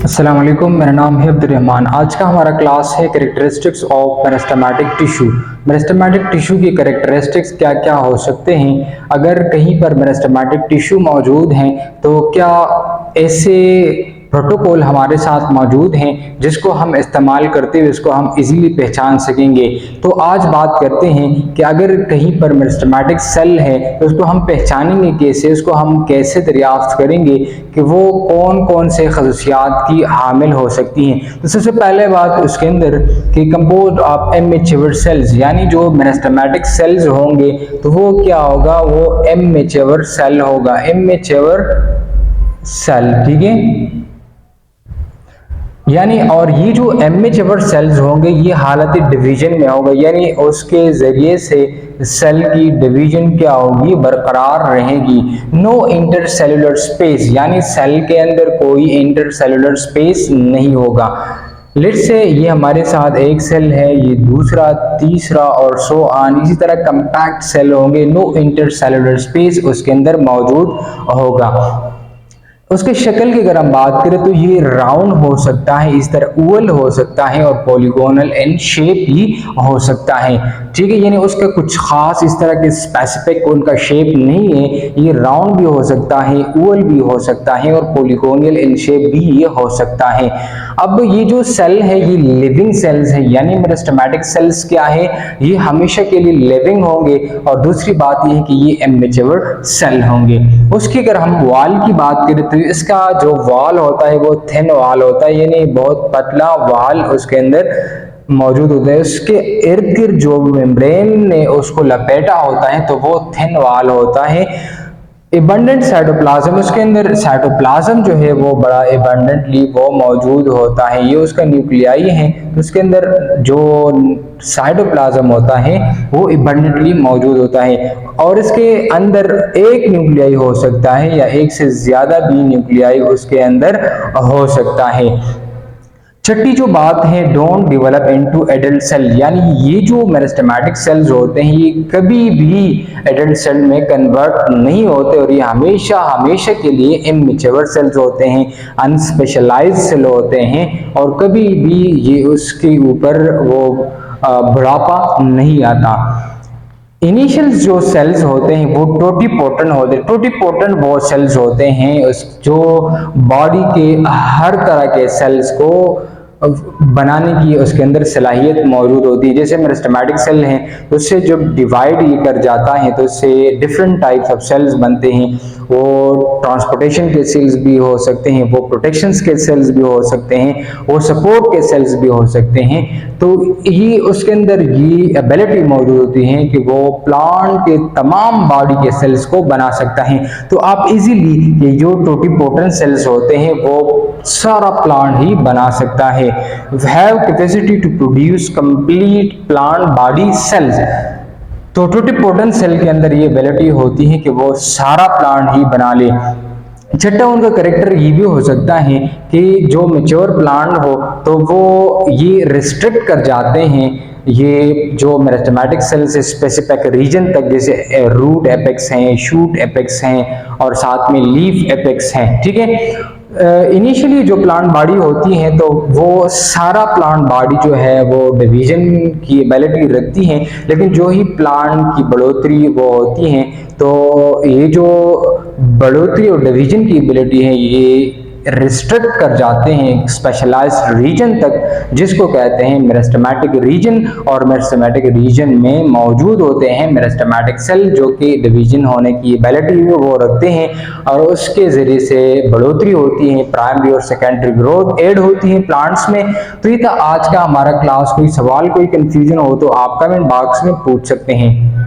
अस्सलाम वालेकुम, मेरा नाम है अब्दुर्रहमान। आज का हमारा क्लास है characteristics of meristematic tissue. Meristematic tissue की कैरेक्टरिस्टिक्स क्या क्या हो सकते हैं, अगर कहीं पर मेरिस्टेमेटिक टिश्यू मौजूद हैं तो क्या ऐसे प्रोटोकॉल हमारे साथ मौजूद हैं जिसको हम इस्तेमाल करते हुए इसको हम इजीली पहचान सकेंगे। तो आज बात करते हैं कि अगर कहीं पर मेरिस्टेमेटिक सेल है तो उसको हम पहचानेंगे कैसे, उसको हम कैसे दरियाफ्त करेंगे कि वो कौन कौन से खसूसियात की हामिल हो सकती हैं। तो सबसे पहले बात उसके अंदर कि कंपोज ऑफ इमेच्योर सेल्स, यानी जो मेरिस्टेमेटिक सेल्स होंगे तो वो क्या होगा, वो इमेच्योर सेल होगा, इमेच्योर सेल, ठीक है। यानी और ये जो इमेच्योर सेल्स होंगे ये हालत डिवीजन में होगा, यानी उसके जरिए से सेल की डिवीजन क्या होगी, बरकरार रहेगी। नो इंटरसेलुलर स्पेस, यानी सेल के अंदर कोई इंटरसेलुलर स्पेस नहीं होगा। लेट्स से ये हमारे साथ एक सेल है, ये दूसरा, तीसरा और सो ऑन, इसी तरह कंपैक्ट सेल होंगे, नो इंटरसेलुलर स्पेस उसके अंदर मौजूद होगा। उसके शक्ल की अगर हम बात करें तो ये राउंड हो सकता है, इस तरह ओवल हो सकता है और पॉलीगोनल इन शेप भी हो सकता है, ठीक है। यानी उसका कुछ खास इस तरह के स्पेसिफिक उनका शेप नहीं है, ये राउंड भी हो सकता है, ओवल भी हो सकता है और पॉलीगोनल इन शेप भी ये हो सकता है। अब ये जो सेल है ये लिविंग सेल्स है, यानी मेरिस्टेमेटिक सेल्स क्या है, ये हमेशा के लिए लिविंग होंगे। और दूसरी बात ये है कि ये इमेच्योर सेल होंगे। उसकी अगर हम वॉल की बात करें तो इसका जो वॉल होता है वो थिन वॉल होता है, यानी बहुत पतला वॉल उसके अंदर मौजूद होता है। उसके इर्द गिर्द जो मेम्ब्रेन ने उसको लपेटा होता है तो वो थिन वॉल होता है। एबंडेंट साइटोप्लाज्म, उसके अंदर साइटोप्लाज्म जो है वो बड़ा एबंडेंटली वो मौजूद होता है, ये उसका न्यूक्लियाई है। तो उसके अंदर जो साइटोप्लाज्म होता है वो एबंडेंटली मौजूद होता है और इसके अंदर एक न्यूक्लियाई हो सकता है या एक से ज्यादा भी न्यूक्लियाई उसके अंदर हो सकता है। छठी जो बात है, don't develop into adult cell, यानी ये जो मेरिस्टेमेटिक सेल्स होते हैं ये कभी भी एडल्ट सेल में कन्वर्ट नहीं होते और ये हमेशा हमेशा के लिए इमेच्योर सेल्स होते हैं, अनस्पेशलाइज्ड सेल होते हैं और कभी भी ये उसके ऊपर वो बुढ़ापा नहीं आता। इनिशियल जो सेल्स होते हैं वो टोटीपोटेंट होते हैं। टोटीपोटेंट वो सेल्स होते हैं उस जो बॉडी के हर तरह के सेल्स को बनाने की उसके अंदर सलाहियत मौजूद होती है। जैसे मेरिस्टेमेटिक सेल है तो उससे जब डिवाइड ये कर जाता है तो उससे डिफरेंट टाइप्स ऑफ सेल्स बनते हैं। वो ट्रांसपोर्टेशन के सेल्स भी हो सकते हैं, वो प्रोटेक्शन के सेल्स भी हो सकते हैं, वो सपोर्ट के सेल्स भी हो सकते हैं। तो ये उसके अंदर ये एबिलिटी मौजूद होती है कि वो प्लांट के तमाम बॉडी के सेल्स को बना सकता है। तो आप इजीली ये जो टोटीपोटेंट सेल्स होते हैं वो सारा प्लांट ही बना सकता है। Have capacity to produce complete plant body cells. तो टोटीपोटेंट सेल के अंदर ये एबिलिटी होती है कि वो सारा प्लांट ही बना ले। छठा उनका करेक्टर ये भी हो सकता है कि जो मैच्योर प्लांट हो तो वो ये रिस्ट्रिक्ट कर जाते हैं ये जो मेरिस्टेमेटिक सेल से स्पेसिफिक रीजन तक, जैसे रूट एपेक्स हैं, शूट एपेक्स हैं और साथ में लीफ एपेक्स हैं, ठीक है। इनिशियली जो प्लांट बॉडी होती है तो वो सारा प्लांट बॉडी जो है वो डिवीजन की एबिलिटी रखती है, लेकिन जो ही प्लांट की बढ़ोतरी वो होती है तो ये जो बढ़ोतरी और डिवीजन की एबिलिटी है ये रिस्ट्रिक्ट कर जाते हैं स्पेशलाइज्ड रीजन तक, जिसको कहते हैं मेरिस्टेमेटिक रीजन। और मेरिस्टेमेटिक रीजन में मौजूद होते हैं मेरिस्टेमेटिक सेल जो कि डिवीजन होने की एबिलिटी वो रखते हैं और उसके जरिए से बढ़ोतरी होती है, प्राइमरी और सेकेंडरी ग्रोथ एड होती है प्लांट्स में। तो ये था आज का हमारा क्लास। कोई सवाल, कोई कंफ्यूजन हो तो आप कमेंट बॉक्स में पूछ सकते हैं।